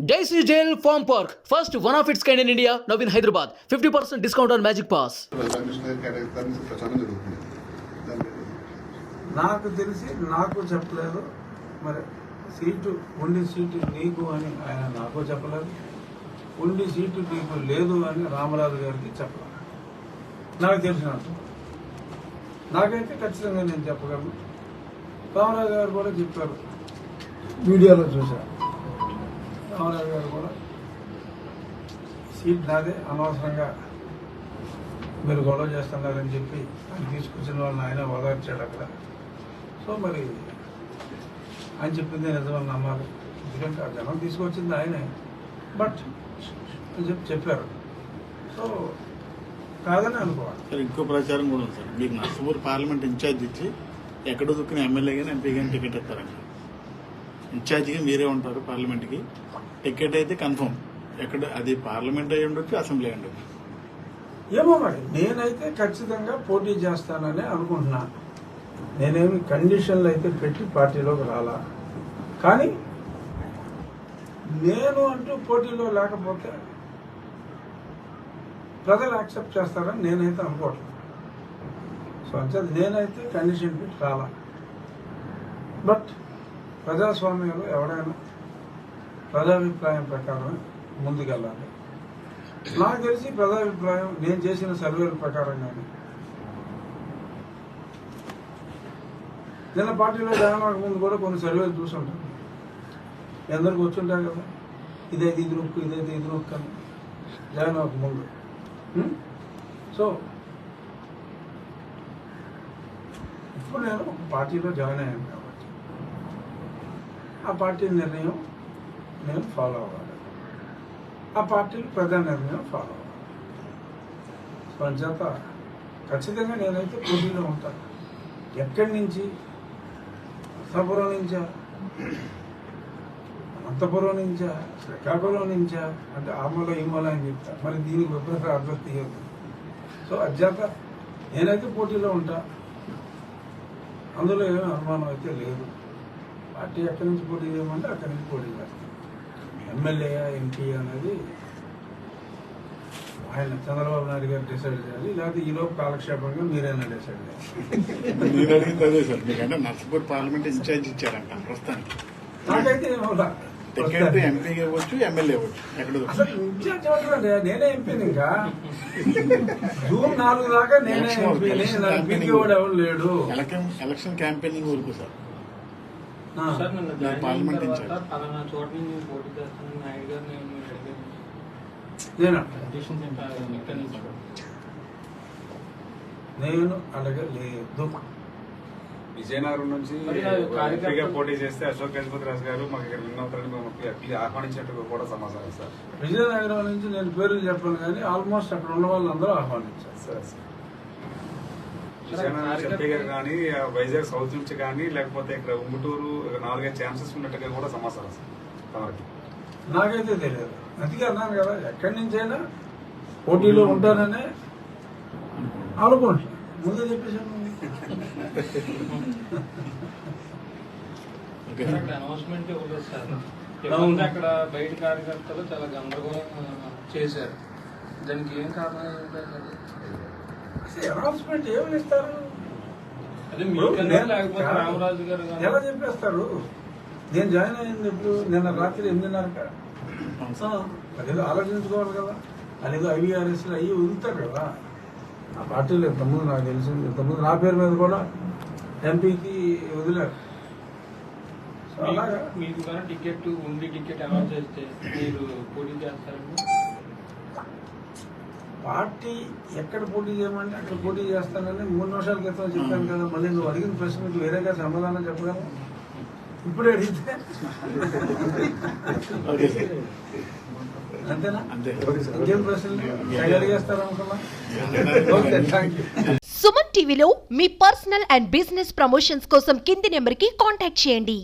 Daisy Jail Farm Park, first one of its kind in India, now in Hyderabad. 50% discount on Magic Pass. నాకు తెలిసి నాకు చెప్పలేదు, మరి seat ఉండి seat నీకు అని ఆయన నాకు చెప్పలేదు, ఉండి సీటు నీకు లేదు అని రామరాజు గారికి చెప్పలేదు. నాకు తెలిసినంత నాకైతే ఖచ్చితంగా నేను చెప్పగలను. రామరాజు గారు కూడా చెప్పారు, వీడియోలో చూశారు. రామరాజు గారు కూడా సీట్ నాదే, అనవసరంగా మీరు గొడవ చేస్తున్నారని చెప్పి ఆయన తీసుకొచ్చిన వాళ్ళని ఆయన ఓదార్చాడు అక్కడ. సో మరి ఆయన చెప్పింది నిజమని నమ్మాలి, ఎందుకంటే ఆ జనం తీసుకొచ్చింది ఆయనే. బట్ అని చెప్పారు, సో కాదని అనుకోవాలి. సార్ ఇంకో ప్రచారం కూడా ఉంది సార్, మీకు నర్సపూర్ పార్లమెంట్ ఇన్ఛార్జ్ ఇచ్చి ఎక్కడ దొక్కిన ఎమ్మెల్యే కానీ ఎంపీ కానీ టికెట్ ఇస్తారండి. ఇన్ఛార్జిగా మీరే ఉంటారు పార్లమెంట్కి, టికెట్ అయితే కన్ఫర్మ్. ఎక్కడ అది పార్లమెంట్ అయి ఉండొచ్చు, అసెంబ్లీ అయి ఉండొచ్చు. ఏమో మరి నేనైతే ఖచ్చితంగా పోటీ చేస్తానని అనుకుంటున్నా. నేనేమి కండిషన్లు అయితే పెట్టి పార్టీలోకి రాలా, కానీ నేను అంటూ పోటీలో లేకపోతే ప్రజలు యాక్సెప్ట్ చేస్తారని నేనైతే అనుకోవట్లేదు. సో అంటే నేనైతే కండిషన్ పెట్టి రాలా. బట్ ప్రజాస్వామ్యంలో ఎవరైనా ప్రజాభిప్రాయం ప్రకారం ముందుకెళ్ళాలి. నాకు తెలిసి ప్రజాభిప్రాయం నేను చేసిన సర్వేల ప్రకారంగానే నిన్న పార్టీలో జాయిన్ అవ్వక ముందు కూడా కొన్ని సర్వేలు చూసుంటాను. మీ అందరికి వచ్చుంటారు కదా, ఇదైతే ఇది నొక్కు, ఇదైతే ఇది నొక్కు అని జాయిన్ అవ్వక ముందు. సో ఇప్పుడు నేను ఒక పార్టీలో జాయిన్ అయ్యాను కాబట్టి ఆ పార్టీ నిర్ణయం నేను ఫాలో అవ్వాలి, ఆ పార్టీలు ప్రజా నిర్ణయం ఫాలో అవ్వాలి. సో అంచేత ఖచ్చితంగా నేనైతే పోటీలో ఉంటాను. ఎక్కడి నుంచి, అనంతపురం నుంచా, అనంతపురం నుంచా, శ్రీకాకుళం నుంచా అంటే ఆమలో ఈమలో అని చెప్తా, మరి దీనికి విపరీత అర్థం తీయద్దు. సో అధ్యాత నేనైతే పోటీలో ఉంటా, అందులో ఏమీ అనుమానం అయితే లేదు. పార్టీ ఎక్కడి నుంచి పోటీ చేయమంటే అక్కడి నుంచి పోటీ చేస్తాను. ఎమ్మెల్యే ఎంపీ అనేది ఆయన చంద్రబాబు నాయుడు గారు డిసైడ్ చేయాలి, లేకపోతే ఈలోపు కాలక్షేపంగా మీరైనా డిసైడ్ చేయాలి. మీరు అడిగింది అదే సార్, మీకంటే నర్సపూర్ పార్లమెంట్ ఇన్ఛార్జ్ ఇచ్చారంట ప్రస్తుతానికి. నాకైతే టికెట్ ఎంపీ ఇవ్వచ్చు, ఎమ్మెల్యే ఇవ్వచ్చు. ఎక్కడ అసలు ఇన్ఛార్జ్ అవుతుందండి, నేనే ఎంపీని. ఇంకా జూన్ 4 దాకా నేనే ఎంపీని, కూడా ఎవరు లేడు. ఎలక్షన్ క్యాంపెయినింగ్ వరకు సార్ పార్లమెంట్ పలానా చోట నుంచి పోటీ చేస్తానని నాయుడు గారు నేను అడగలేదు. విజయనగరం నుంచి పోటీ చేస్తే అశోక్ గజపతి రాజు గారు మాకు ఇక్కడ విన్ అవుతారని మేము ఆహ్వానించినట్టు కూడా సమాచారం సార్. విజయనగరం నుంచి నేను పేర్లు చెప్పాను, కానీ ఆల్మోస్ట్ అక్కడ ఉన్న వాళ్ళందరూ ఆహ్వానించారు సార్. విజయనగరం ఎంపీ గారు కానీ, వైజాగ్ సౌత్ నుంచి కానీ, లేకపోతే ఇక్కడ ఉంగుటూరు 4-5 ఛాన్సెస్ ఉన్నట్టుగా కూడా సమాచారం సార్ తమకి. నాకైతే తెలియదు, అందుకే అన్నాను కదా, ఎక్కడి నుంచైనా పోటీలో ఉంటాననే అనుకుంటున్నాను. ముందే చెప్పేసాను. అనౌన్స్మెంట్ ఇవ్వలేదు సార్. అక్కడ బయట కార్యకర్తలు చాలా గందరగోళం చేశారు, దానికి ఏం కారణం ఏంటంటే అనౌన్స్మెంట్ ఏమి ఇస్తారు, లేకపోతే రామరాజు గారు ఎలా చెప్పేస్తారు. నేను జాయిన్ అయ్యింది ఇప్పుడు నిన్న రాత్రి 8:30. అదేదో ఆలోచించుకోవాలి కదా, అదేదో IVRS అయ్యి వదులుతారు కదా ఆ పార్టీలు. ఇంతకుముందు నాకు తెలిసింది, ఇంతకుముందు నా పేరు మీద కూడా ఎంపీకి వదిలారు. సో అలాగా మీకు కానీ టికెట్ ఉండి టికెట్ అనౌన్స్ చేస్తే మీరు పోటీ చేస్తారండి. పార్టీ ఎక్కడ పోటీ చేయమంటే అక్కడ పోటీ చేస్తానని 3 నిమిషాల క్రితం చెప్పాను కదా. మళ్ళీ నువ్వు అడిగిన ప్రశ్నకు వేరేగా సమాధానం చెప్పగలను. ఇప్పుడే అడిగితే అంతేనా? ఇంకేం ప్రశ్నలు అడిగేస్తారనుకున్నా. Okay, thank you. సుమన్ టీవీలో మీ పర్సనల్ అండ్ బిజినెస్ ప్రమోషన్స్ కోసం కింది నెంబర్కి కాంటాక్ట్ చేయండి.